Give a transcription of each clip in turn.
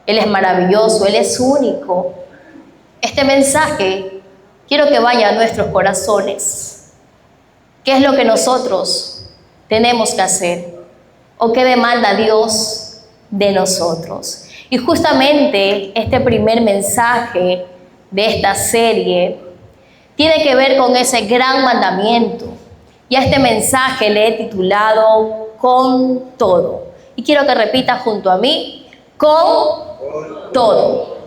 Él es maravilloso, Él es único. Este mensaje quiero que vaya a nuestros corazones. ¿Qué es lo que nosotros tenemos que hacer? ¿O qué demanda Dios de nosotros? Y justamente este primer mensaje de esta serie tiene que ver con ese gran mandamiento. Y a este mensaje le he titulado Con todo. Y quiero que repita junto a mí, con todo.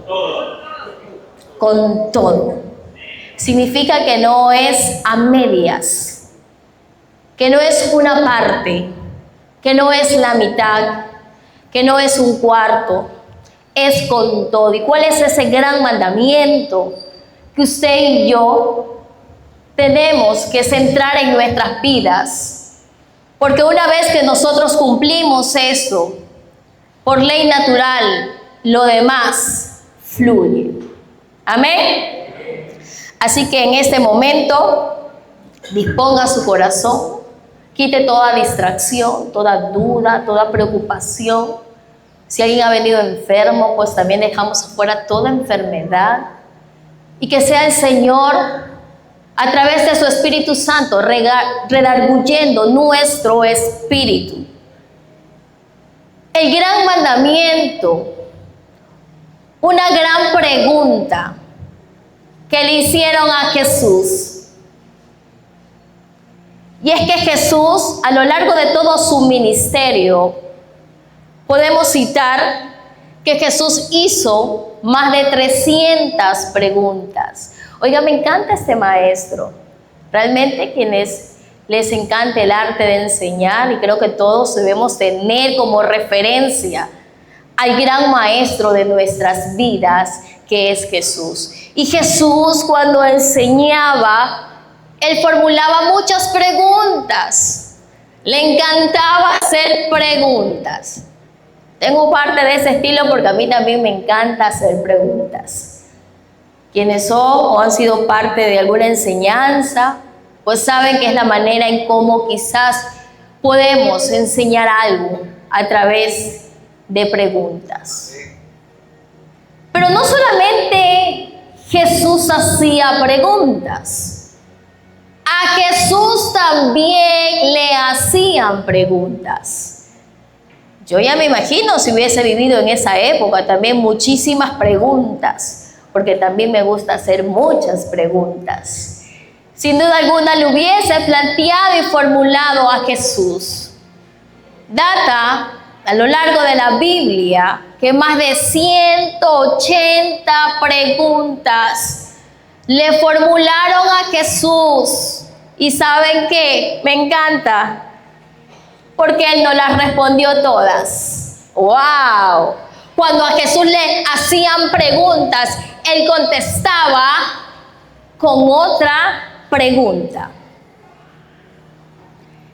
Con todo. Significa que no es a medias, que no es una parte, que no es la mitad, que no es un cuarto, es con todo. ¿Y cuál es ese gran mandamiento que usted y yo tenemos que centrar en nuestras vidas? Porque una vez que nosotros cumplimos eso, por ley natural, lo demás fluye. Amén. Así que en este momento, disponga su corazón, quite toda distracción, toda duda, toda preocupación. Si alguien ha venido enfermo, pues también dejamos afuera toda enfermedad. Y que sea el Señor, a través de su Espíritu Santo, redarguyendo nuestro espíritu. El gran mandamiento, una gran pregunta que le hicieron a Jesús. Y es que Jesús, a lo largo de todo su ministerio, podemos citar que Jesús hizo más de 300 preguntas. Oiga, me encanta este maestro. Realmente quienes les encanta el arte de enseñar, y creo que todos debemos tener como referencia al gran maestro de nuestras vidas, que es Jesús. Y Jesús, cuando enseñaba, Él formulaba muchas preguntas. Le encantaba hacer preguntas. Tengo parte de ese estilo porque a mí también me encanta hacer preguntas. Quienes son o han sido parte de alguna enseñanza, pues saben que es la manera en cómo quizás podemos enseñar algo a través de preguntas. Pero no solamente Jesús hacía preguntas, a Jesús también le hacían preguntas. Yo ya me imagino si hubiese vivido en esa época también muchísimas preguntas, porque también me gusta hacer muchas preguntas. Sin duda alguna le hubiese planteado y formulado a Jesús. Data a lo largo de la Biblia que más de 180 preguntas le formularon a Jesús. ¿Y saben qué? Me encanta, porque Él no las respondió todas. ¡Wow! Cuando a Jesús le hacían preguntas, Él contestaba con otra pregunta.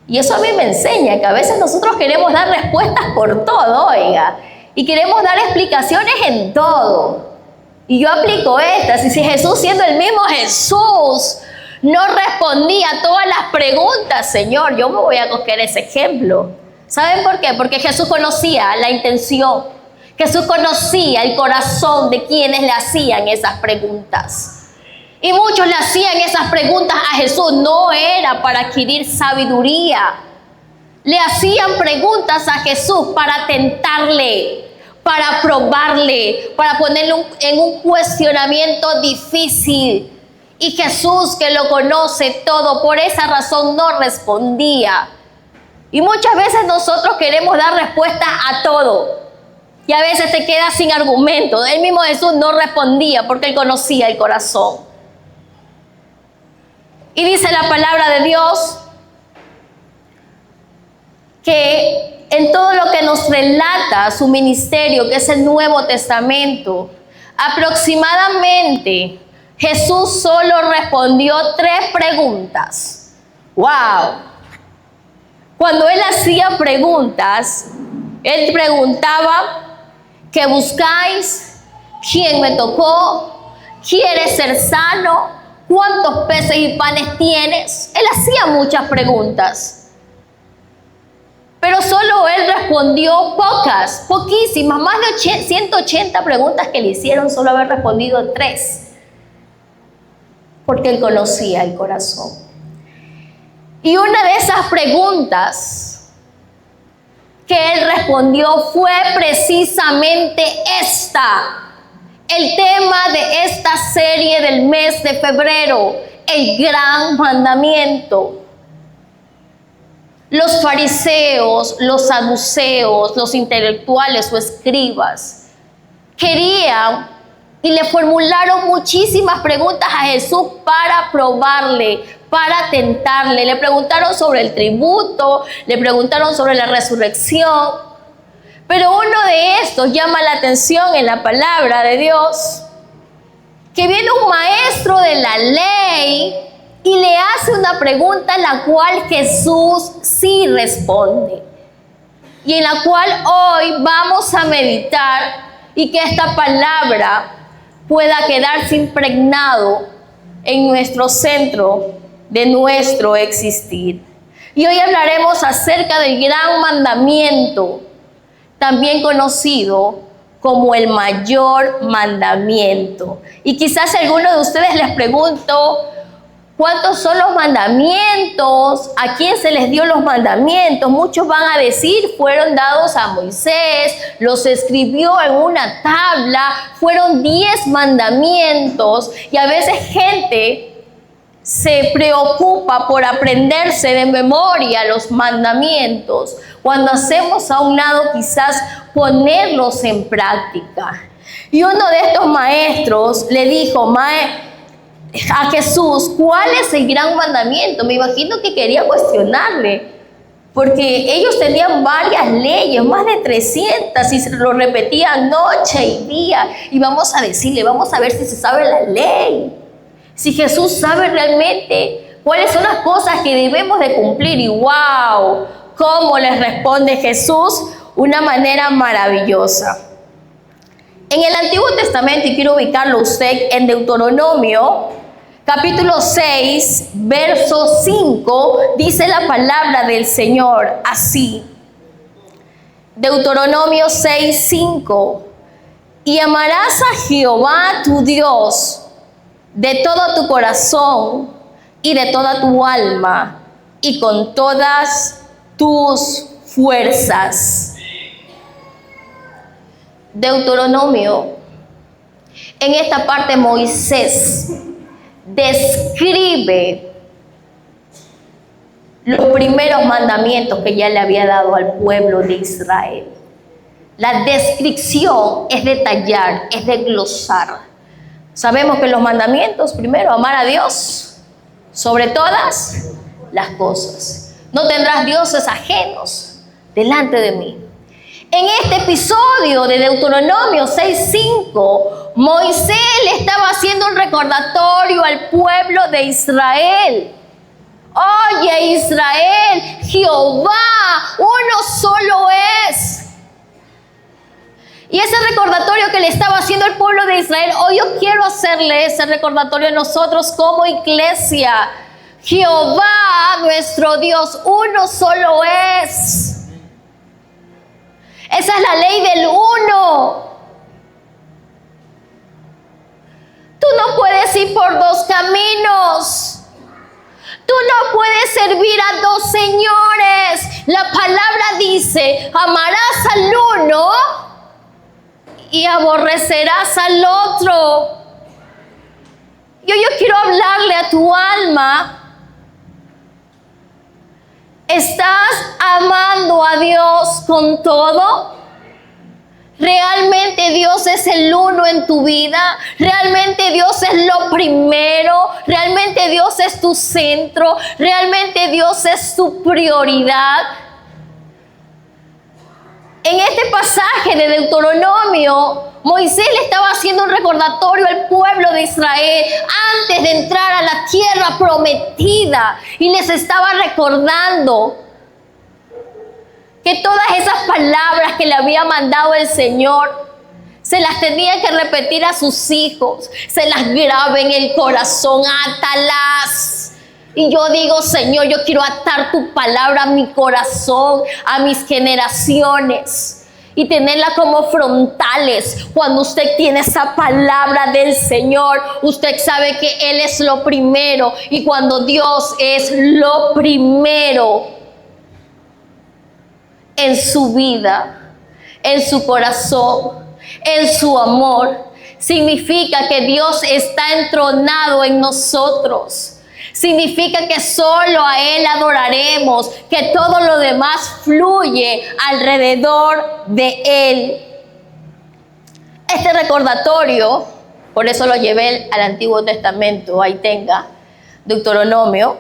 Y eso a mí me enseña que a veces nosotros queremos dar respuestas por todo, oiga, y queremos dar explicaciones en todo. Y yo aplico estas, y si Jesús, siendo el mismo Jesús, no respondía a todas las preguntas, Señor, yo me voy a coger ese ejemplo. ¿Saben por qué? Porque Jesús conocía la intención. Jesús conocía el corazón de quienes le hacían esas preguntas. Y muchos le hacían esas preguntas a Jesús, no era para adquirir sabiduría. Le hacían preguntas a Jesús para tentarle, para probarle, para ponerle en un cuestionamiento difícil. Y Jesús, que lo conoce todo, por esa razón no respondía. Y muchas veces nosotros queremos dar respuesta a todo. Y a veces te quedas sin argumento. El mismo Jesús no respondía porque Él conocía el corazón. Y dice la palabra de Dios que en todo lo que nos relata su ministerio, que es el Nuevo Testamento, aproximadamente Jesús solo respondió 3 preguntas. ¡Wow! Cuando Él hacía preguntas, Él preguntaba: ¿qué buscáis? ¿Quién me tocó? ¿Quieres ser sano? ¿Cuántos peces y panes tienes? Él hacía muchas preguntas. Pero solo él respondió poquísimas, más de 180 preguntas que le hicieron, solo haber respondido 3, porque él conocía el corazón. Y una de esas preguntas que él respondió fue precisamente esta, el tema de esta serie del mes de febrero, el gran mandamiento. Los fariseos, los saduceos, los intelectuales o escribas querían y le formularon muchísimas preguntas a Jesús para probarle, para tentarle. Le preguntaron sobre el tributo, le preguntaron sobre la resurrección. Pero uno de estos llama la atención en la palabra de Dios, que viene un maestro de la ley y le hace una pregunta en la cual Jesús sí responde. Y en la cual hoy vamos a meditar y que esta palabra pueda quedarse impregnado en nuestro centro de nuestro existir. Y hoy hablaremos acerca del gran mandamiento, también conocido como el mayor mandamiento. Y quizás a alguno de ustedes les pregunto, ¿cuántos son los mandamientos? ¿A quién se les dio los mandamientos? Muchos van a decir, fueron dados a Moisés, los escribió en una tabla, fueron 10 mandamientos. Y a veces gente se preocupa por aprenderse de memoria los mandamientos, cuando hacemos a un lado quizás ponerlos en práctica. Y uno de estos maestros le dijo a Jesús, ¿cuál es el gran mandamiento? Me imagino que quería cuestionarle, porque ellos tenían varias leyes, más de 300, y se lo repetían noche y día. Y vamos a decirle, vamos a ver si se sabe la ley, si Jesús sabe realmente cuáles son las cosas que debemos de cumplir. Y wow, cómo les responde Jesús, una manera maravillosa. En el Antiguo Testamento, y quiero ubicarlo usted en Deuteronomio, capítulo 6, verso 5, dice la palabra del Señor así. Deuteronomio 6, 5. Y amarás a Jehová tu Dios de todo tu corazón y de toda tu alma y con todas tus fuerzas. Deuteronomio, en esta parte Moisés describe los primeros mandamientos que ya le había dado al pueblo de Israel. La descripción es detallar, es desglosar. Sabemos que los mandamientos, primero, amar a Dios sobre todas las cosas. No tendrás dioses ajenos delante de mí. En este episodio de Deuteronomio 6:5, Moisés le estaba haciendo un recordatorio al pueblo de Israel. Oye, Israel, Jehová, uno solo es. Y ese recordatorio que le estaba haciendo el pueblo de Israel, hoy yo quiero hacerle ese recordatorio a nosotros como iglesia. Jehová, nuestro Dios, uno solo es. Esa es la ley del uno. Tú no puedes ir por 2 caminos. Tú no puedes servir a 2 señores. La palabra dice, amarás al uno y aborrecerás al otro. Yo quiero hablarle a tu alma. ¿Estás amando a Dios con todo? ¿Realmente Dios es el uno en tu vida? ¿Realmente Dios es lo primero? ¿Realmente Dios es tu centro? ¿Realmente Dios es tu prioridad? En este pasaje de Deuteronomio, Moisés le estaba haciendo un recordatorio al pueblo de Israel antes de entrar a la tierra prometida, y les estaba recordando que todas esas palabras que le había mandado el Señor se las tenía que repetir a sus hijos, se las graba en el corazón, átalas Y yo digo, Señor, yo quiero atar tu palabra a mi corazón, a mis generaciones, y tenerla como frontales. Cuando usted tiene esa palabra del Señor, usted sabe que Él es lo primero. Y cuando Dios es lo primero en su vida, en su corazón, en su amor, significa que Dios está entronado en nosotros. Significa que solo a Él adoraremos, que todo lo demás fluye alrededor de Él. Este recordatorio, por eso lo llevé al Antiguo Testamento, ahí tenga, Deuteronomio,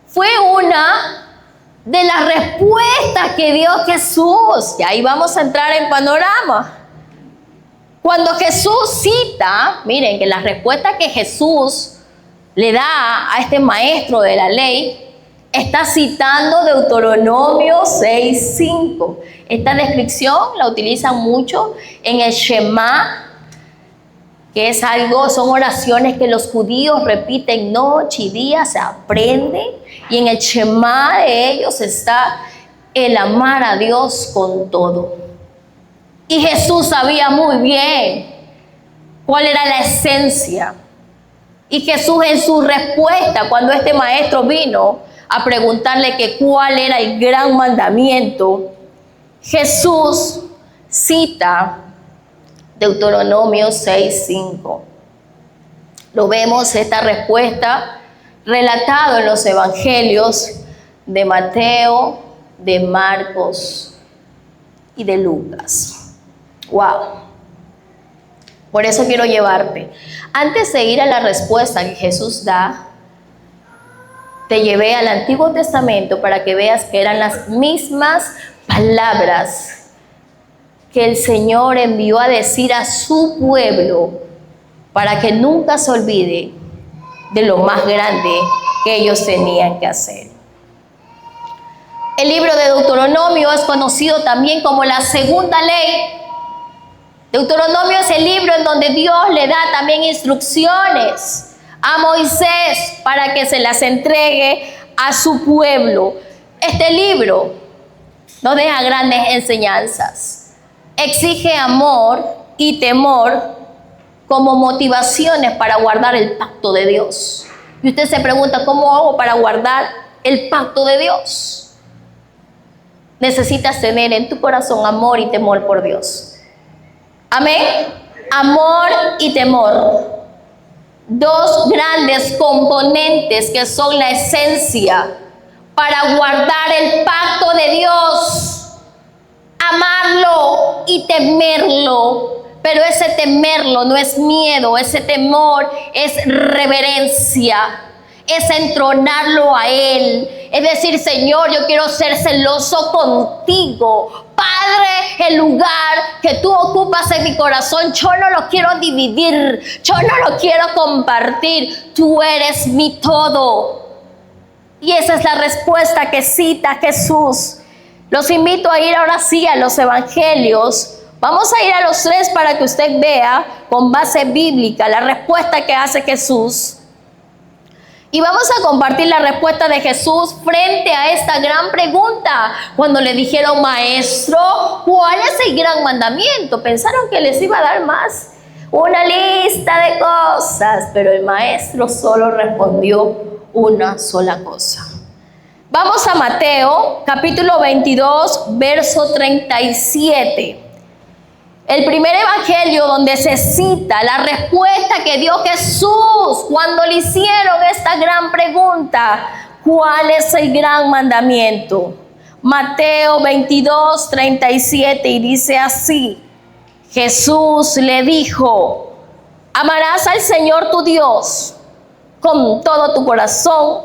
fue una de las respuestas que dio Jesús. Y ahí vamos a entrar en panorama. Cuando Jesús cita, miren que la respuesta que Jesús le da a este maestro de la ley, está citando Deuteronomio 6:5. Esta descripción la utilizan mucho en el Shema, que es algo, son oraciones que los judíos repiten noche y día, se aprenden, y en el Shema de ellos está el amar a Dios con todo. Y Jesús sabía muy bien cuál era la esencia. Y Jesús en su respuesta, cuando este maestro vino a preguntarle que cuál era el gran mandamiento, Jesús cita Deuteronomio 6:5. Lo vemos, esta respuesta, relatado en los evangelios de Mateo, de Marcos y de Lucas. ¡Wow! Por eso quiero llevarte. Antes de ir a la respuesta que Jesús da, te llevé al Antiguo Testamento para que veas que eran las mismas palabras que el Señor envió a decir a su pueblo para que nunca se olvide de lo más grande que ellos tenían que hacer. El libro de Deuteronomio es conocido también como la segunda ley. Deuteronomio es el libro en donde Dios le da también instrucciones a Moisés para que se las entregue a su pueblo. Este libro nos deja grandes enseñanzas. Exige amor y temor como motivaciones para guardar el pacto de Dios. Y usted se pregunta, ¿cómo hago para guardar el pacto de Dios? Necesitas tener en tu corazón amor y temor por Dios. Amén. Amor y temor. Dos grandes componentes que son la esencia para guardar el pacto de Dios. Amarlo y temerlo. Pero ese temerlo no es miedo, ese temor es reverencia. Es entronarlo a Él. Es decir, Señor, yo quiero ser celoso contigo. Padre, el lugar que tú ocupas en mi corazón, yo no lo quiero dividir, yo no lo quiero compartir. Tú eres mi todo. Y esa es la respuesta que cita Jesús. Los invito a ir ahora sí a los evangelios. Vamos a ir a los 3 para que usted vea con base bíblica la respuesta que hace Jesús. Y vamos a compartir la respuesta de Jesús frente a esta gran pregunta. Cuando le dijeron, maestro, ¿cuál es el gran mandamiento? Pensaron que les iba a dar más, una lista de cosas, pero el maestro solo respondió una sola cosa. Vamos a Mateo, capítulo 22, verso 37. El primer evangelio donde se cita la respuesta que dio Jesús cuando le hicieron esta gran pregunta: ¿cuál es el gran mandamiento? Mateo 22, 37, y dice así: Jesús le dijo, amarás al Señor tu Dios con todo tu corazón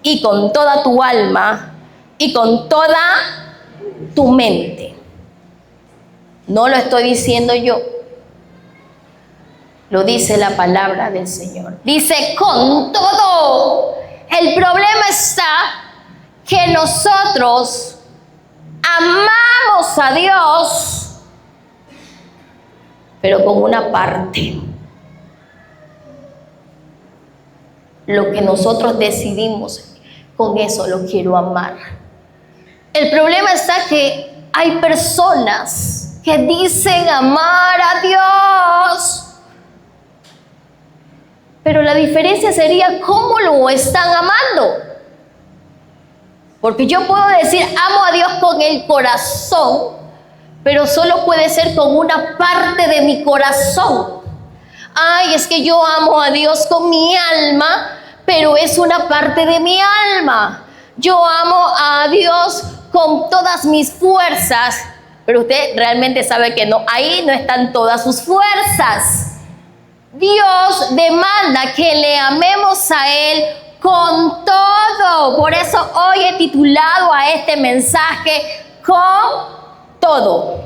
y con toda tu alma y con toda tu mente. No lo estoy diciendo yo, lo dice la palabra del Señor. Dice con todo. El problema está que nosotros amamos a Dios, pero con una parte. lo que nosotros decidimos, con eso lo quiero amar. El problema está que hay personas que dicen amar a Dios, pero la diferencia sería cómo lo están amando. Porque yo puedo decir amo a Dios con el corazón, pero solo puede ser con una parte de mi corazón. Ay, es que yo amo a Dios con mi alma, pero es una parte de mi alma. Yo amo a Dios con todas mis fuerzas, pero usted realmente sabe que no, ahí no están todas sus fuerzas. Dios demanda que le amemos a Él con todo. Por eso hoy he titulado a este mensaje con todo.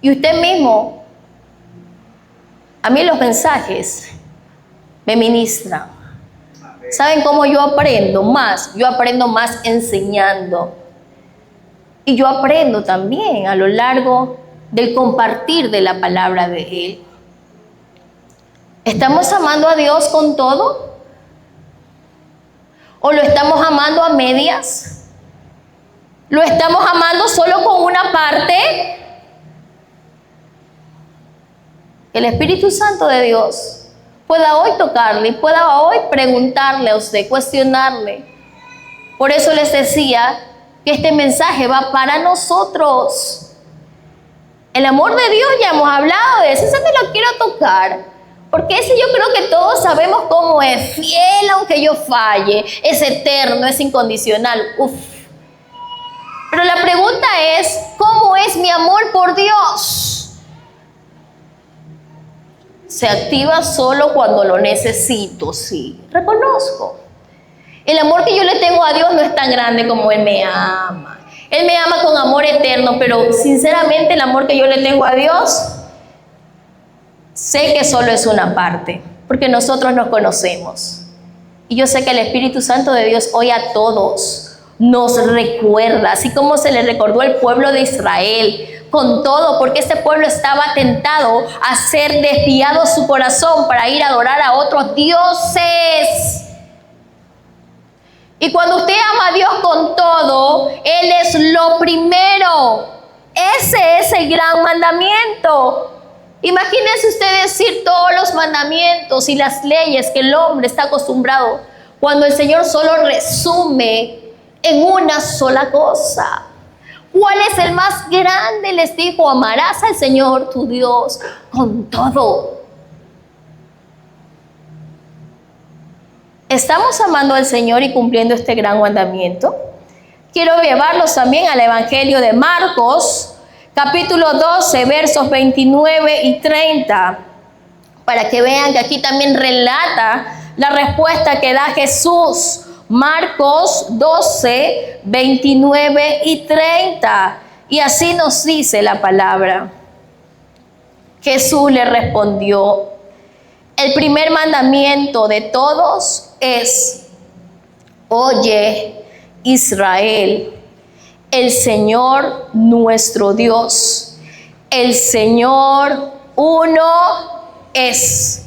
Y usted mismo, a mí los mensajes me ministran. ¿Saben cómo yo aprendo más? Yo aprendo más enseñando. Y yo aprendo también a lo largo del compartir de la palabra de Él. ¿Estamos amando a Dios con todo? ¿O lo estamos amando a medias? ¿Lo estamos amando solo con una parte? Que el Espíritu Santo de Dios pueda hoy tocarle, pueda hoy preguntarle a usted, cuestionarle. Por eso les decía que este mensaje va para nosotros. El amor de Dios, ya hemos hablado de eso, te lo quiero tocar. Porque ese yo creo que todos sabemos cómo es, fiel aunque yo falle, es eterno, es incondicional. Pero la pregunta es, ¿cómo es mi amor por Dios? Se activa solo cuando lo necesito, sí, reconozco. El amor que yo le tengo a Dios no es tan grande como Él me ama. Él me ama con amor eterno, pero sinceramente el amor que yo le tengo a Dios, sé que solo es una parte, porque nosotros nos conocemos. Y yo sé que el Espíritu Santo de Dios hoy a todos nos recuerda, así como se le recordó al pueblo de Israel, con todo, porque este pueblo estaba tentado a ser desviado su corazón para ir a adorar a otros dioses. Y cuando usted ama a Dios con todo, Él es lo primero. Ese es el gran mandamiento. Imagínense usted decir todos los mandamientos y las leyes que el hombre está acostumbrado, cuando el Señor solo resume en una sola cosa. ¿Cuál es el más grande? Les dijo, amarás al Señor tu Dios con todo. ¿Estamos amando al Señor y cumpliendo este gran mandamiento? Quiero llevarlos también al Evangelio de Marcos, capítulo 12, versos 29 y 30, para que vean que aquí también relata la respuesta que da Jesús. Marcos 12, 29 y 30. Y así nos dice la palabra. Jesús le respondió: el primer mandamiento de todos es: oye, Israel, el Señor nuestro Dios, el Señor uno es.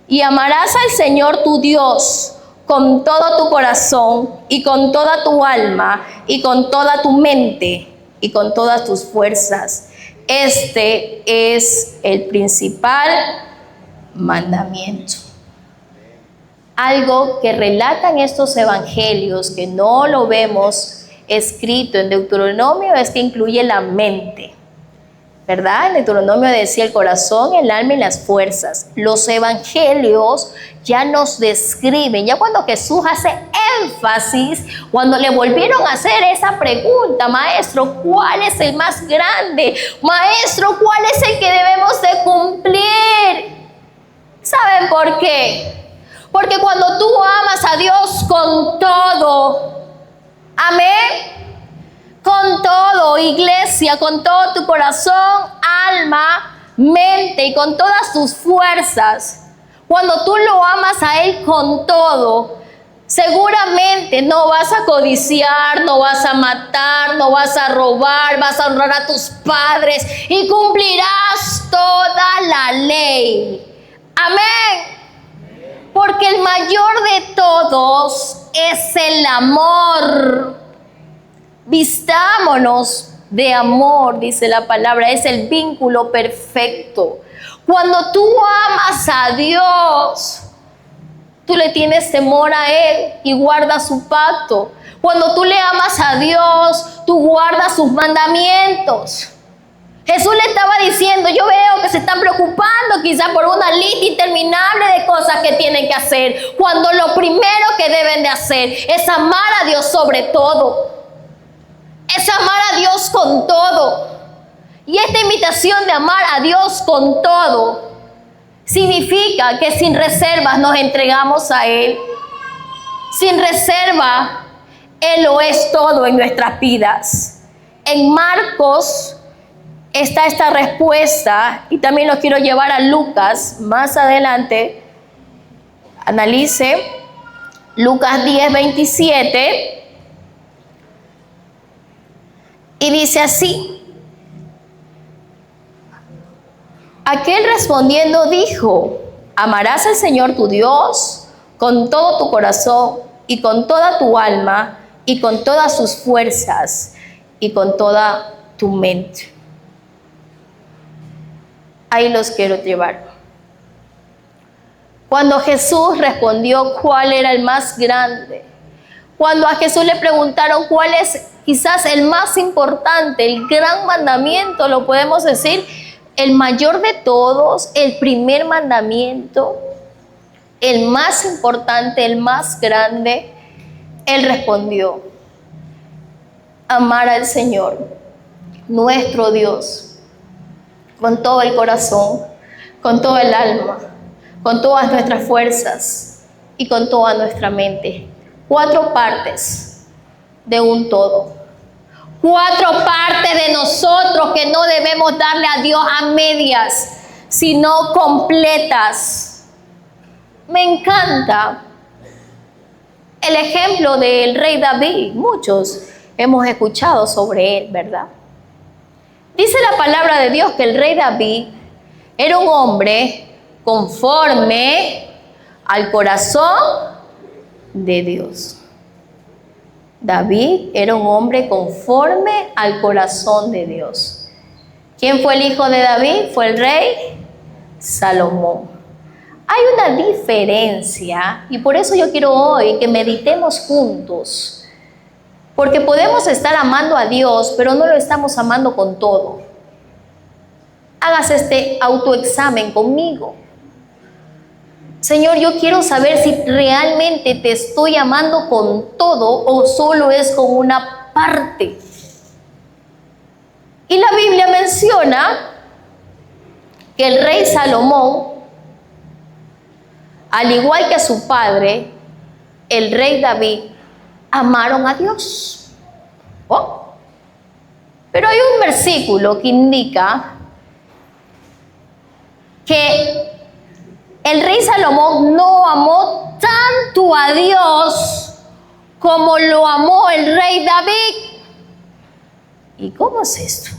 Y amarás al Señor tu Dios con todo tu corazón y con toda tu alma y con toda tu mente y con todas tus fuerzas. Este es el principal mandamiento. Algo que relatan estos evangelios, que no lo vemos escrito en Deuteronomio, es que incluye la mente, ¿verdad? En Deuteronomio decía el corazón, el alma y las fuerzas. Los evangelios ya nos describen, ya cuando Jesús hace énfasis, cuando le volvieron a hacer esa pregunta: maestro, ¿cuál es el más grande? Maestro, ¿cuál es el que debemos de cumplir? ¿Saben por qué? Porque cuando tú amas a Dios con todo, amén, con todo, iglesia, con todo tu corazón, alma, mente y con todas tus fuerzas, cuando tú lo amas a Él con todo, seguramente no vas a codiciar, no vas a matar, no vas a robar, vas a honrar a tus padres y cumplirás toda la ley. Amén. Porque el mayor de todos es el amor. Vistámonos de amor, dice la palabra, es el vínculo perfecto. Cuando tú amas a Dios, tú le tienes temor a Él y guardas su pacto. Cuando tú le amas a Dios, tú guardas sus mandamientos. Jesús le estaba diciendo, yo veo que se están preocupando quizás por una lista interminable de cosas que tienen que hacer, cuando lo primero que deben de hacer es amar a Dios sobre todo. Es amar a Dios con todo. Y esta invitación de amar a Dios con todo significa que sin reservas nos entregamos a Él. Sin reserva, Él lo es todo en nuestras vidas. En Marcos está esta respuesta, y también lo quiero llevar a Lucas más adelante. Analice Lucas 10:27 y dice así: aquel respondiendo dijo, amarás al Señor tu Dios con todo tu corazón y con toda tu alma y con todas sus fuerzas y con toda tu mente. Ahí los quiero llevar. Cuando Jesús respondió cuál era el más grande, cuando a Jesús le preguntaron cuál es quizás el más importante, el gran mandamiento, lo podemos decir, el mayor de todos, el primer mandamiento, el más importante, el más grande, Él respondió: amar al Señor, nuestro Dios, con todo el corazón, con todo el alma, con todas nuestras fuerzas y con toda nuestra mente. 4 partes de un todo. 4 partes de nosotros que no debemos darle a Dios a medias, sino completas. Me encanta el ejemplo del rey David. Muchos hemos escuchado sobre él, ¿verdad? Dice la palabra de Dios que el rey David era un hombre conforme al corazón de Dios. David era un hombre conforme al corazón de Dios. ¿Quién fue el hijo de David? Fue el rey Salomón. Hay una diferencia, y por eso yo quiero hoy que meditemos juntos. Porque podemos estar amando a Dios, pero no lo estamos amando con todo. Hagas este autoexamen conmigo. Señor, yo quiero saber si realmente te estoy amando con todo o solo es con una parte. Y la Biblia menciona que el rey Salomón, al igual que su padre, el rey David, amaron a Dios. Oh. Pero hay un versículo que indica que el rey Salomón no amó tanto a Dios como lo amó el rey David. ¿Y cómo es esto?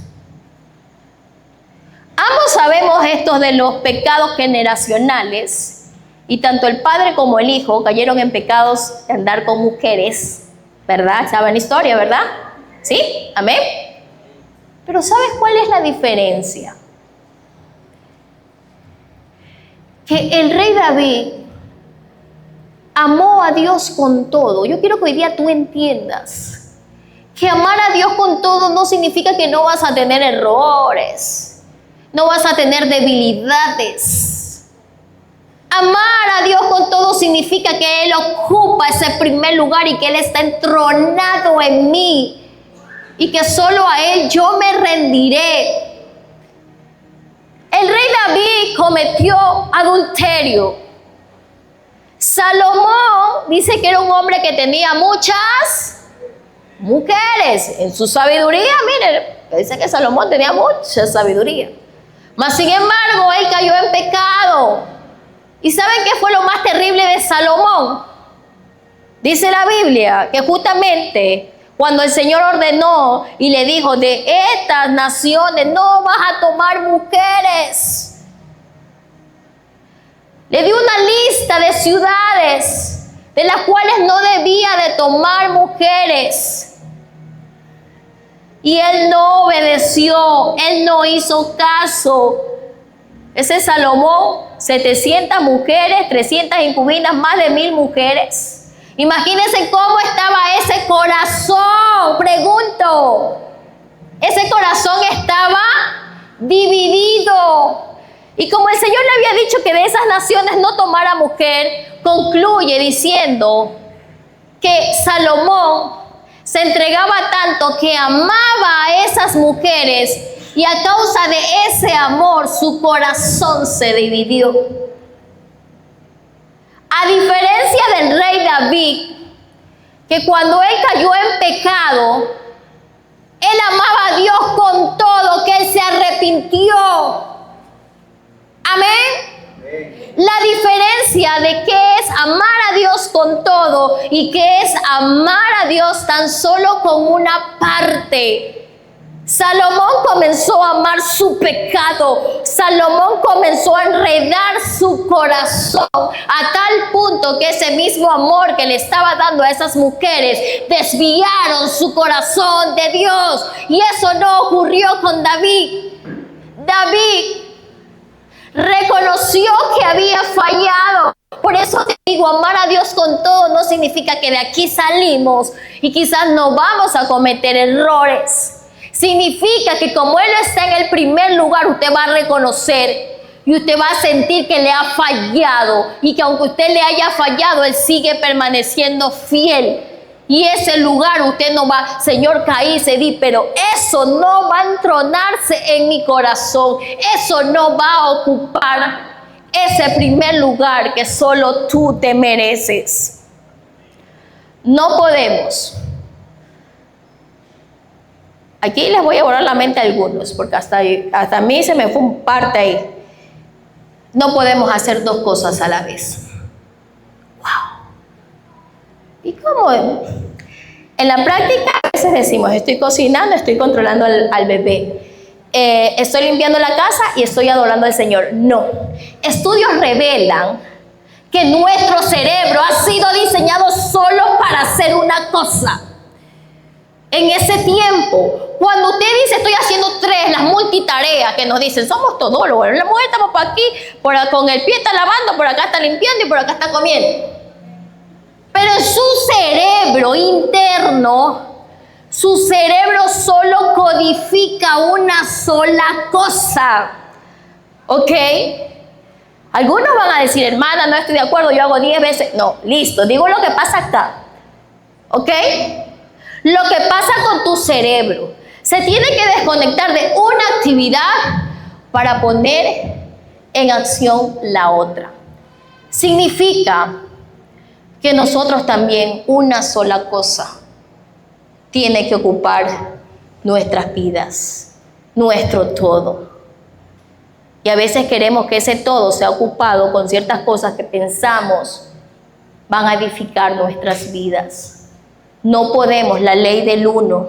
Ambos sabemos esto de los pecados generacionales, y tanto el padre como el hijo cayeron en pecados de andar con mujeres, ¿verdad? ¿Saben la historia, verdad? ¿Sí? ¿Amén? Pero ¿sabes cuál es la diferencia? Que el rey David amó a Dios con todo. Yo quiero que hoy día tú entiendas que amar a Dios con todo no significa que no vas a tener errores, no vas a tener debilidades. Amar a Dios con todo significa que Él ocupa ese primer lugar y que Él está entronado en mí y que solo a Él yo me rendiré. El rey David cometió adulterio. Salomón dice que era un hombre que tenía muchas mujeres. En su sabiduría, miren, dice que Salomón tenía mucha sabiduría. Mas sin embargo, él cayó en pecado. ¿Y saben qué fue lo más terrible de Salomón? Dice la Biblia que justamente cuando el Señor ordenó y le dijo: de estas naciones no vas a tomar mujeres. Le dio una lista de ciudades de las cuales no debía de tomar mujeres. Y él no obedeció, él no hizo caso. Ese Salomón, 700 mujeres, 300 incubinas, más de 1000 mujeres. Imagínense cómo estaba ese corazón, pregunto. Ese corazón estaba dividido. Y como el Señor le había dicho que de esas naciones no tomara mujer, concluye diciendo que Salomón se entregaba tanto que amaba a esas mujeres y a causa de ese amor su corazón se dividió. A diferencia del rey David, que cuando él cayó en pecado, él amaba a Dios con todo, que él se arrepintió. Amén. La diferencia de qué es amar a Dios con todo y qué es amar a Dios tan solo con una parte. Salomón comenzó a amar su pecado. Salomón comenzó a enredar su corazón a tal punto que ese mismo amor que le estaba dando a esas mujeres desviaron su corazón de Dios. Y eso no ocurrió con David. David reconoció que había fallado. Por eso te digo, amar a Dios con todo no significa que de aquí salimos y quizás no vamos a cometer errores. Significa que como Él está en el primer lugar, usted va a reconocer y usted va a sentir que le ha fallado y que aunque usted le haya fallado, Él sigue permaneciendo fiel. Y ese lugar usted no va, Señor, caí, cedí, pero eso no va a entronarse en mi corazón. Eso no va a ocupar ese primer lugar que solo tú te mereces. No podemos. Aquí les voy a borrar la mente a algunos, porque hasta a mí se me fue un parte ahí. No podemos hacer dos cosas a la vez. ¡Wow! ¿Y cómo? En la práctica a veces decimos, estoy cocinando, estoy controlando al bebé. Estoy limpiando la casa y estoy adorando al Señor. No. Estudios revelan que nuestro cerebro ha sido diseñado solo para hacer una cosa. En ese tiempo, cuando usted dice estoy haciendo las multitareas que nos dicen, somos todólogos, la mujer estamos por aquí, con el pie está lavando, por acá está limpiando y por acá está comiendo. Pero en su cerebro interno, su cerebro solo codifica una sola cosa. ¿Ok? Algunos van a decir, hermana, no estoy de acuerdo, yo hago 10 veces. No, listo, digo lo que pasa acá. ¿Ok? Lo que pasa con tu cerebro. Se tiene que desconectar de una actividad para poner en acción la otra. Significa que nosotros también una sola cosa tiene que ocupar nuestras vidas, nuestro todo. Y a veces queremos que ese todo sea ocupado con ciertas cosas que pensamos van a edificar nuestras vidas. No podemos, la ley del uno.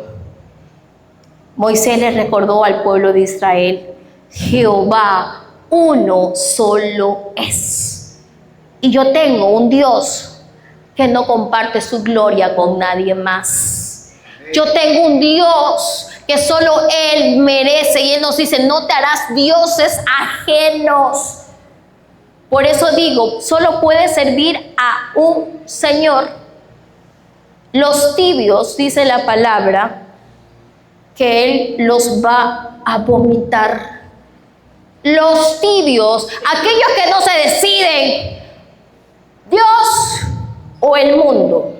Moisés le recordó al pueblo de Israel, Jehová uno solo es. Y yo tengo un Dios que no comparte su gloria con nadie más. Yo tengo un Dios que solo Él merece y Él nos dice, no te harás dioses ajenos. Por eso digo, solo puede servir a un Señor. Los tibios, dice la palabra, que Él los va a vomitar. Los tibios, aquellos que no se deciden, Dios o el mundo.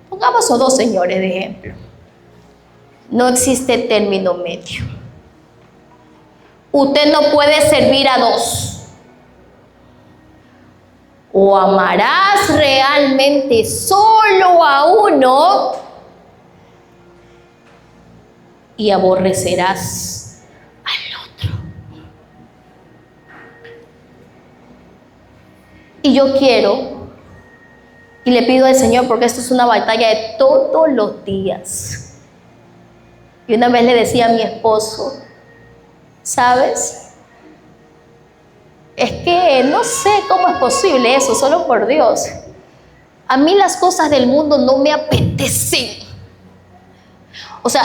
Pongamos a dos señores de ejemplo. No existe término medio. Usted no puede servir a dos. O amarás realmente solo a uno y aborrecerás al otro. Y yo quiero, y le pido al Señor, porque esto es una batalla de todos los días. Y una vez le decía a mi esposo, ¿sabes? Es que no sé cómo es posible eso, solo por Dios. A mí las cosas del mundo no me apetecen. O sea,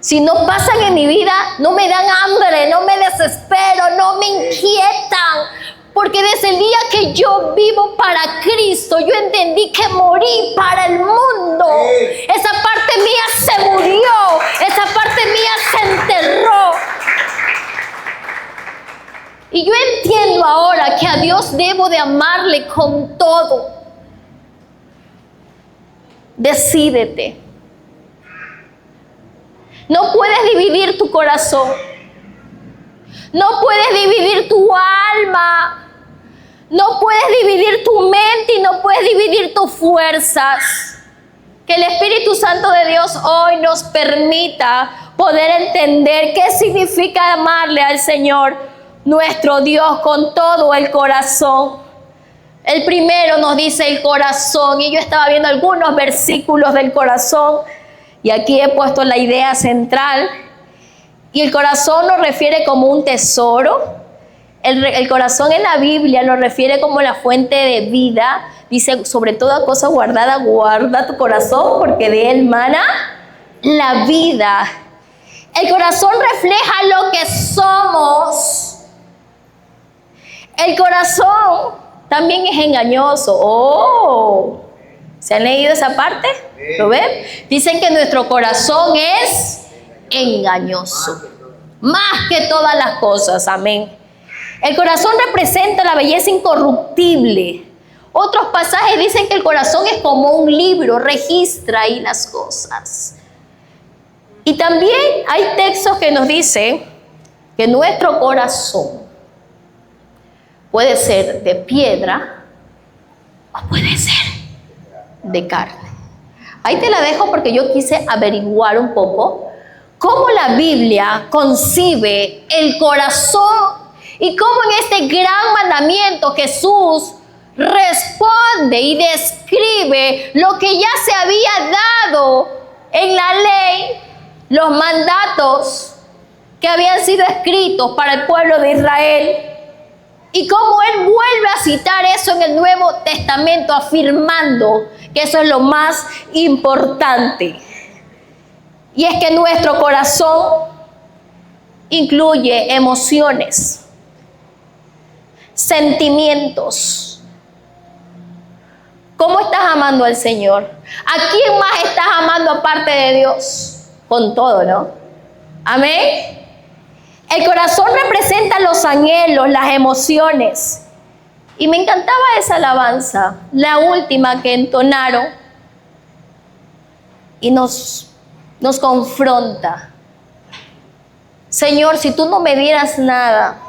si no pasan en mi vida, no me dan hambre, no me desespero, no me inquietan. Porque desde el día que yo vivo para Cristo, yo entendí que morí para el mundo. Esa parte mía se murió, esa parte mía se enterró. Y yo entiendo ahora que a Dios debo de amarle con todo. Decídete. No puedes dividir tu corazón. No puedes dividir tu alma. No puedes dividir tu mente y no puedes dividir tus fuerzas. Que el Espíritu Santo de Dios hoy nos permita poder entender qué significa amarle al Señor, nuestro Dios, con todo el corazón. El primero nos dice el corazón, y yo estaba viendo algunos versículos del corazón, y aquí he puesto la idea central. Y el corazón nos refiere como un tesoro. El corazón en la Biblia lo refiere como la fuente de vida. Dice, sobre toda cosa guardada, guarda tu corazón, porque de él mana la vida. El corazón refleja lo que somos. El corazón también es engañoso. Oh, ¿se han leído esa parte? ¿Lo ven? Dicen que nuestro corazón es engañoso. Más que todas las cosas, amén. El corazón representa la belleza incorruptible. Otros pasajes dicen que el corazón es como un libro, registra ahí las cosas. Y también hay textos que nos dicen que nuestro corazón puede ser de piedra o puede ser de carne. Ahí te la dejo porque yo quise averiguar un poco cómo la Biblia concibe el corazón. Y cómo en este gran mandamiento Jesús responde y describe lo que ya se había dado en la ley, los mandatos que habían sido escritos para el pueblo de Israel. Y cómo Él vuelve a citar eso en el Nuevo Testamento, afirmando que eso es lo más importante. Y es que nuestro corazón incluye emociones, sentimientos. ¿Cómo estás amando al Señor? ¿A quién más estás amando aparte de Dios? Con todo, ¿no? Amén. El corazón representa los anhelos, las emociones. Y me encantaba esa alabanza, la última que entonaron, y nos confronta. Señor, si tú no me dieras nada,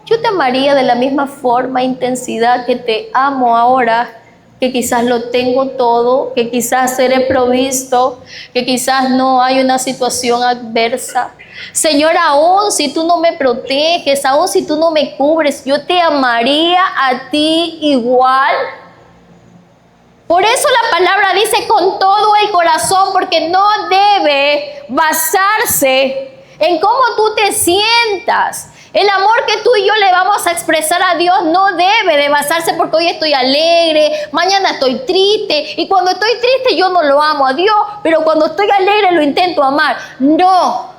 yo te amaría de la misma forma, intensidad que te amo ahora, que quizás lo tengo todo, que quizás seré provisto, que quizás no hay una situación adversa. Señor, aún si tú no me proteges, aún si tú no me cubres, yo te amaría a ti igual. Por eso la palabra dice con todo el corazón, porque no debe basarse en cómo tú te sientas. El amor que tú y yo le vamos a expresar a Dios no debe de basarse porque hoy estoy alegre, mañana estoy triste, y cuando estoy triste yo no lo amo a Dios, pero cuando estoy alegre lo intento amar. No.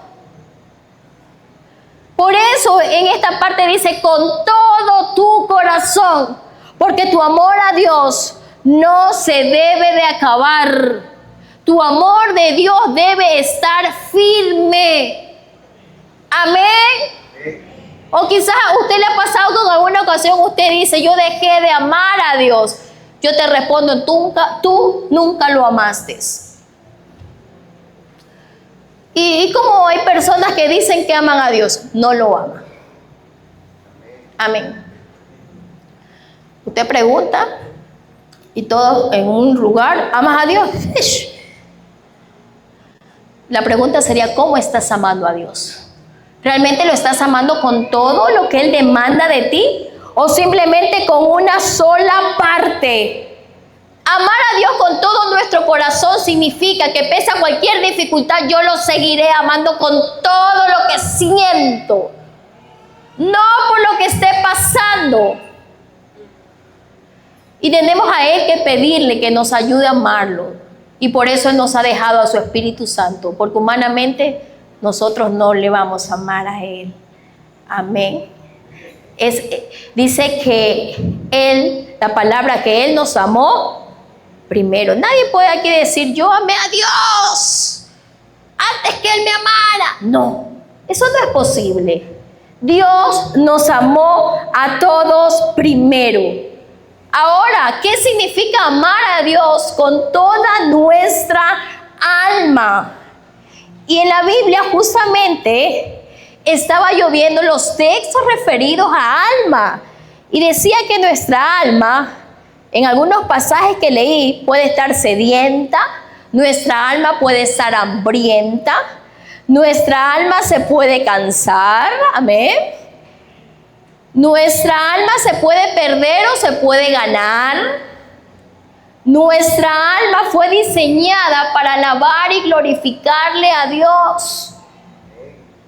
Por eso en esta parte dice con todo tu corazón, porque tu amor a Dios no se debe de acabar. Tu amor de Dios debe estar firme. Amén. O quizás a usted le ha pasado que en alguna ocasión usted dice, yo dejé de amar a Dios. Yo te respondo, tú nunca lo amaste. Y como hay personas que dicen que aman a Dios, no lo aman. Amén. Usted pregunta y todos en un lugar, ¿amas a Dios? La pregunta sería, ¿cómo estás amando a Dios? ¿Realmente lo estás amando con todo lo que Él demanda de ti? ¿O simplemente con una sola parte? Amar a Dios con todo nuestro corazón significa que pese a cualquier dificultad, yo lo seguiré amando con todo lo que siento. No amando. Y tenemos a Él que pedirle que nos ayude a amarlo. Y por eso Él nos ha dejado a su Espíritu Santo, porque humanamente nosotros no le vamos a amar a Él. Amén. Dice que Él, la palabra que Él nos amó primero. Nadie puede aquí decir, yo amé a Dios antes que Él me amara. No, eso no es posible. Dios nos amó a todos primero. Ahora, ¿qué significa amar a Dios con toda nuestra alma? Y en la Biblia justamente estaba lloviendo los textos referidos a alma. Y decía que nuestra alma, en algunos pasajes que leí, puede estar sedienta, nuestra alma puede estar hambrienta, nuestra alma se puede cansar, amén. Nuestra alma se puede perder o se puede ganar. Nuestra alma fue diseñada para alabar y glorificarle a Dios.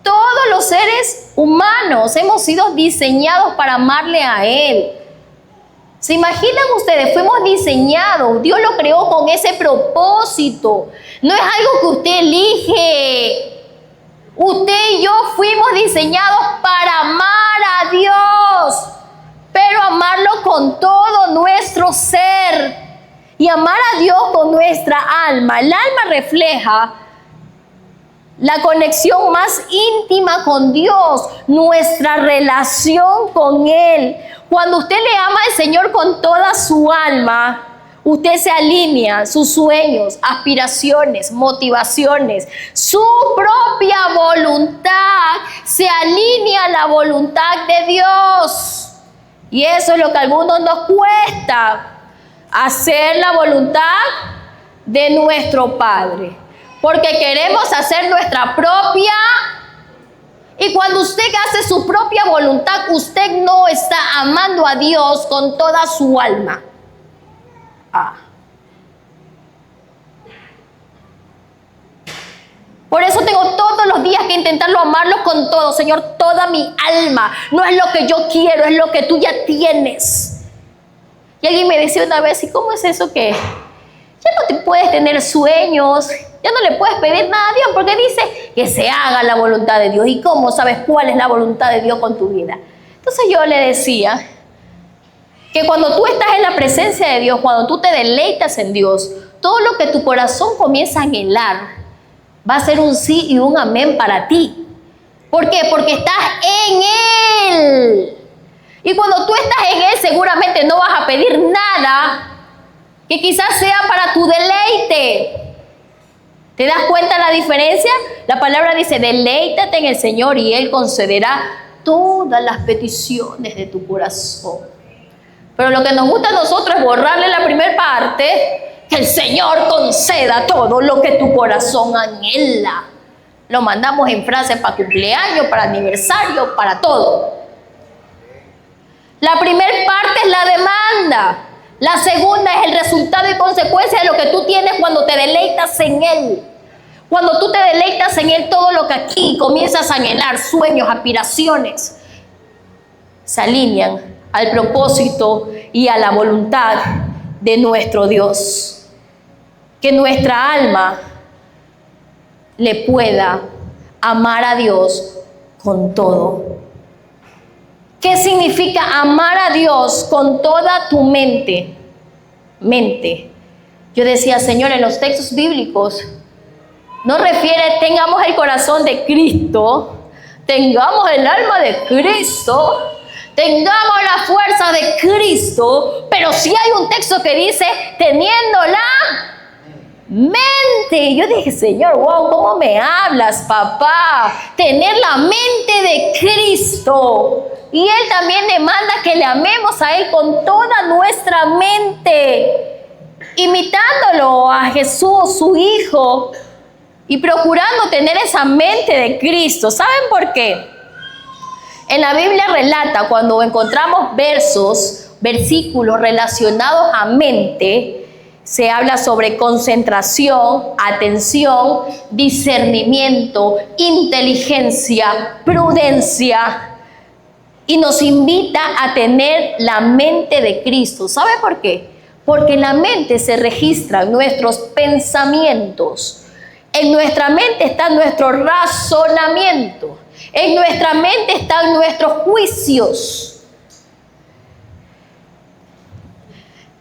Todos los seres humanos hemos sido diseñados para amarle a Él. ¿Se imaginan ustedes? Fuimos diseñados. Dios lo creó con ese propósito. No es algo que usted elige. Usted y yo fuimos diseñados para amar a Dios, pero amarlo con todo nuestro ser y amar a Dios con nuestra alma. El alma refleja la conexión más íntima con Dios, nuestra relación con Él. Cuando usted le ama al Señor con toda su alma, usted se alinea sus sueños, aspiraciones, motivaciones, su propia voluntad se alinea a la voluntad de Dios. Y eso es lo que a algunos nos cuesta, hacer la voluntad de nuestro Padre. Porque queremos hacer nuestra propia. Y cuando usted hace su propia voluntad, usted no está amando a Dios con toda su alma. Por eso tengo todos los días que intentarlo amarlo con todo, Señor, toda mi alma. No es lo que yo quiero, es lo que tú ya tienes. Y alguien me decía una vez, ¿y cómo es eso que ya no te puedes tener sueños? Ya no le puedes pedir nada a Dios porque dice que se haga la voluntad de Dios. ¿Y cómo sabes cuál es la voluntad de Dios con tu vida? Entonces yo le decía que cuando tú estás en la presencia de Dios, cuando tú te deleitas en Dios, todo lo que tu corazón comienza a anhelar va a ser un sí y un amén para ti. ¿Por qué? Porque estás en Él. Y cuando tú estás en Él, seguramente no vas a pedir nada que quizás sea para tu deleite. ¿Te das cuenta la diferencia? La palabra dice, deleítate en el Señor y Él concederá todas las peticiones de tu corazón. Pero lo que nos gusta a nosotros es borrarle la primera parte, que el Señor conceda todo lo que tu corazón anhela. Lo mandamos en frases para cumpleaños, para aniversario, para todo. La primera parte es la demanda. La segunda es el resultado y consecuencia de lo que tú tienes cuando te deleitas en Él. Cuando tú te deleitas en Él, todo lo que aquí comienzas a anhelar, sueños, aspiraciones, se alinean al propósito y a la voluntad de nuestro Dios. Que nuestra alma le pueda amar a Dios con todo. ¿Qué significa amar a Dios con toda tu mente? Mente. Yo decía, Señor, en los textos bíblicos no refiere tengamos el corazón de Cristo, tengamos el alma de Cristo, tengamos la fuerza de Cristo, pero sí hay un texto que dice teniendo la mente. Yo dije, Señor, wow, ¿cómo me hablas, papá? Tener la mente de Cristo. Y Él también demanda que le amemos a Él con toda nuestra mente, imitándolo a Jesús, su Hijo, y procurando tener esa mente de Cristo. ¿Saben por qué? En la Biblia relata, cuando encontramos versículos relacionados a mente, se habla sobre concentración, atención, discernimiento, inteligencia, prudencia. y nos invita a tener la mente de Cristo. ¿Sabe por qué? Porque en la mente se registran nuestros pensamientos. En nuestra mente está nuestro razonamiento. En nuestra mente están nuestros juicios.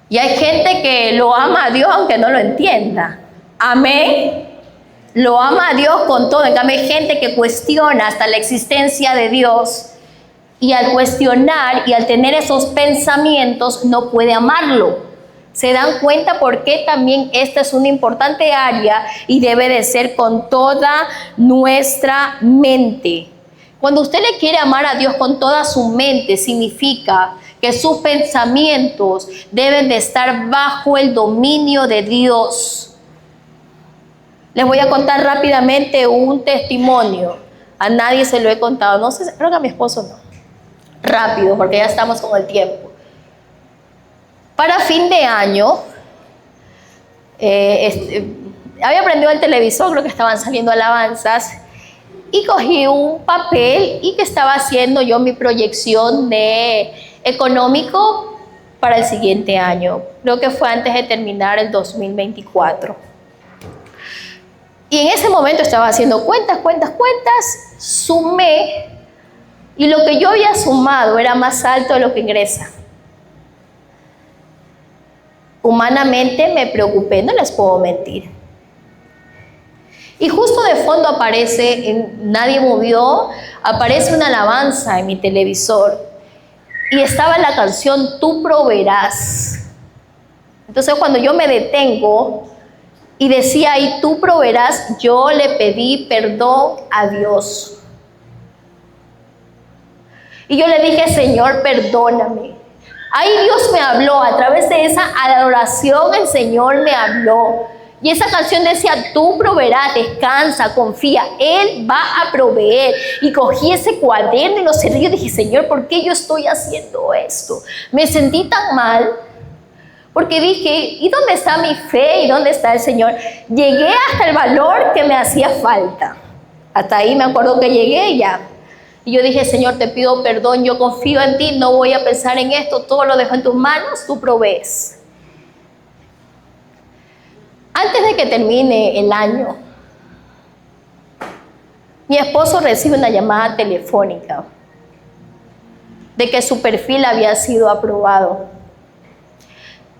Y hay gente que lo ama a Dios aunque no lo entienda. Amén. Lo ama a Dios con todo. En cambio hay gente que cuestiona hasta la existencia de Dios. Y al cuestionar y al tener esos pensamientos no puede amarlo. Se dan cuenta por qué también esta es una importante área y debe de ser con toda nuestra mente. Cuando usted le quiere amar a Dios con toda su mente, significa que sus pensamientos deben de estar bajo el dominio de Dios. Les voy a contar rápidamente un testimonio. A nadie se lo he contado. No sé, creo que a mi esposo no. Rápido, porque ya estamos con el tiempo. Para fin de año, había prendido el televisor, creo que estaban saliendo alabanzas, y cogí un papel y que estaba haciendo yo mi proyección de económico para el siguiente año. Creo que fue antes de terminar el 2024. Y en ese momento estaba haciendo cuentas, sumé, y lo que yo había sumado era más alto de lo que ingresa. Humanamente me preocupé, no les puedo mentir. Y justo de fondo aparece, nadie movió, aparece una alabanza en mi televisor. Y estaba la canción Tú proveerás. Entonces cuando yo me detengo y decía ahí Tú proveerás, yo le pedí perdón a Dios. Y yo le dije, Señor, perdóname. Ahí Dios me habló, a través de esa adoración el Señor me habló. Y esa canción decía, tú proveerás, descansa, confía, Él va a proveer. Y cogí ese cuaderno y lo cerré y dije, Señor, ¿por qué yo estoy haciendo esto? Me sentí tan mal, porque dije, ¿y dónde está mi fe? ¿Y dónde está el Señor? Llegué hasta el valor que me hacía falta. Hasta ahí me acuerdo que llegué y ya. Y yo dije, Señor, te pido perdón, yo confío en ti, no voy a pensar en esto, todo lo dejo en tus manos, tú provees. Antes de que termine el año, mi esposo recibe una llamada telefónica de que su perfil había sido aprobado.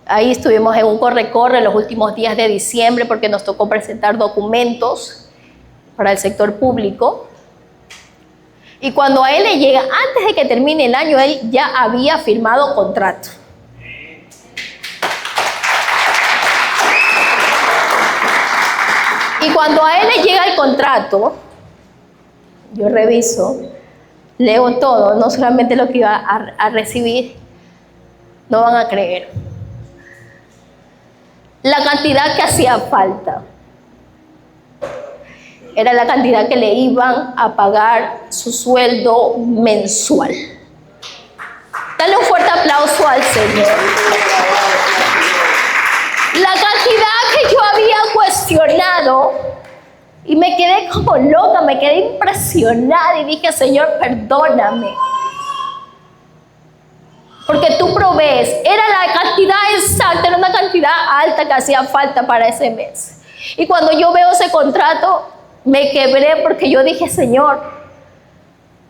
Ahí estuvimos en un corre-corre los últimos días de diciembre porque nos tocó presentar documentos para el sector público. Y cuando a él le llega, antes de que termine el año, él ya había firmado contrato. Y cuando a él le llega el contrato, yo reviso, leo todo, no solamente lo que iba a recibir, no van a creer. La cantidad que hacía falta era la cantidad que le iban a pagar su sueldo mensual. Dale un fuerte aplauso al Señor. La cantidad que yo había cuestionado y me quedé como loca, me quedé impresionada y dije, Señor, perdóname. Porque tú provees. Era la cantidad exacta, era una cantidad alta que hacía falta para ese mes. Y cuando yo veo ese contrato, me quebré porque yo dije, Señor,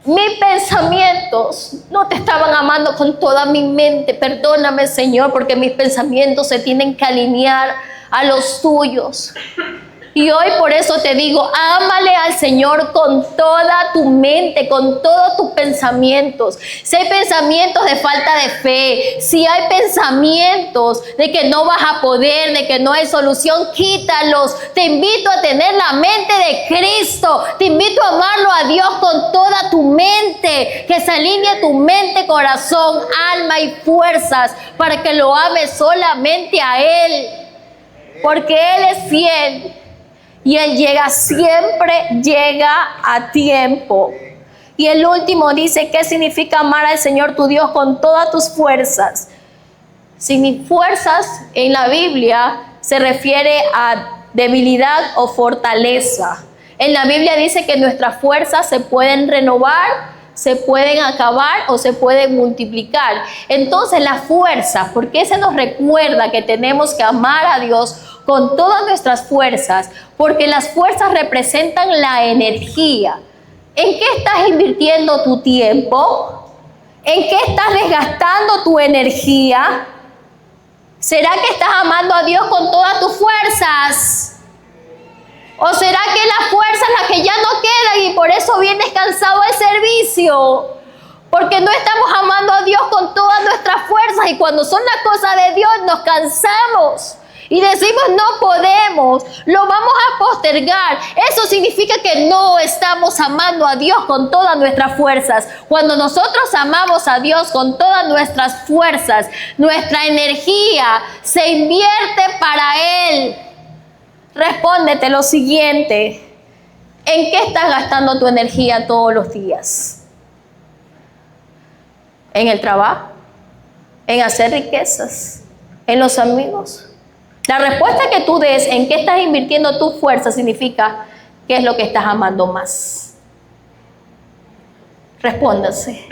mis pensamientos no te estaban amando con toda mi mente. Perdóname, Señor, porque mis pensamientos se tienen que alinear a los tuyos. Y hoy por eso te digo, ámale al Señor con toda tu mente, con todos tus pensamientos. Si hay pensamientos de falta de fe, si hay pensamientos de que no vas a poder, de que no hay solución, quítalos. Te invito a tener la mente de Cristo. Te invito a amarlo a Dios con toda tu mente. Que se alinee tu mente, corazón, alma y fuerzas para que lo ames solamente a Él. Porque Él es fiel. Y Él llega siempre, llega a tiempo. Y el último dice, ¿qué significa amar al Señor tu Dios con todas tus fuerzas? Sin fuerzas en la Biblia se refiere a debilidad o fortaleza. En la Biblia dice que nuestras fuerzas se pueden renovar se pueden acabar o se pueden multiplicar. Entonces las fuerzas, ¿por qué se nos recuerda que tenemos que amar a Dios con todas nuestras fuerzas? Porque las fuerzas representan la energía. ¿En qué estás invirtiendo tu tiempo? ¿En qué estás desgastando tu energía? ¿Será que estás amando a Dios con todas tus fuerzas? ¿O será que las fuerzas las que ya no quedan y por eso vienes cansado del servicio? Porque no estamos amando a Dios con todas nuestras fuerzas y cuando son las cosas de Dios nos cansamos y decimos no podemos, lo vamos a postergar. Eso significa que no estamos amando a Dios con todas nuestras fuerzas. Cuando nosotros amamos a Dios con todas nuestras fuerzas, nuestra energía se invierte para Él. Respóndete lo siguiente: ¿en qué estás gastando tu energía todos los días? ¿En el trabajo? ¿En hacer riquezas? ¿En los amigos? La respuesta que tú des en qué estás invirtiendo tu fuerza significa qué es lo que estás amando más. Respóndase.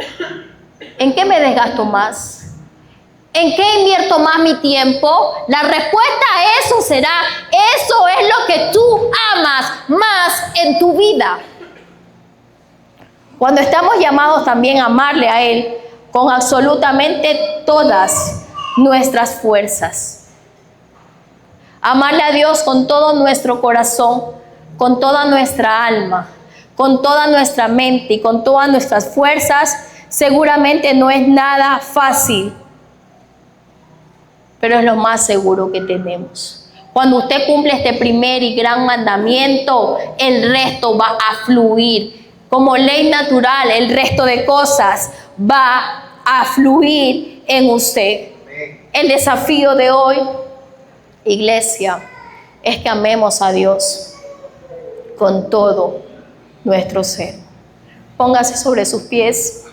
¿En qué me desgasto más? ¿En qué invierto más mi tiempo? La respuesta a eso será, eso es lo que tú amas más en tu vida. Cuando estamos llamados también a amarle a Él con absolutamente todas nuestras fuerzas. Amarle a Dios con todo nuestro corazón, con toda nuestra alma, con toda nuestra mente y con todas nuestras fuerzas, seguramente no es nada fácil. Pero es lo más seguro que tenemos. Cuando usted cumple este primer y gran mandamiento, el resto va a fluir. Como ley natural, el resto de cosas va a fluir en usted. El desafío de hoy, iglesia, es que amemos a Dios con todo nuestro ser. Póngase sobre sus pies.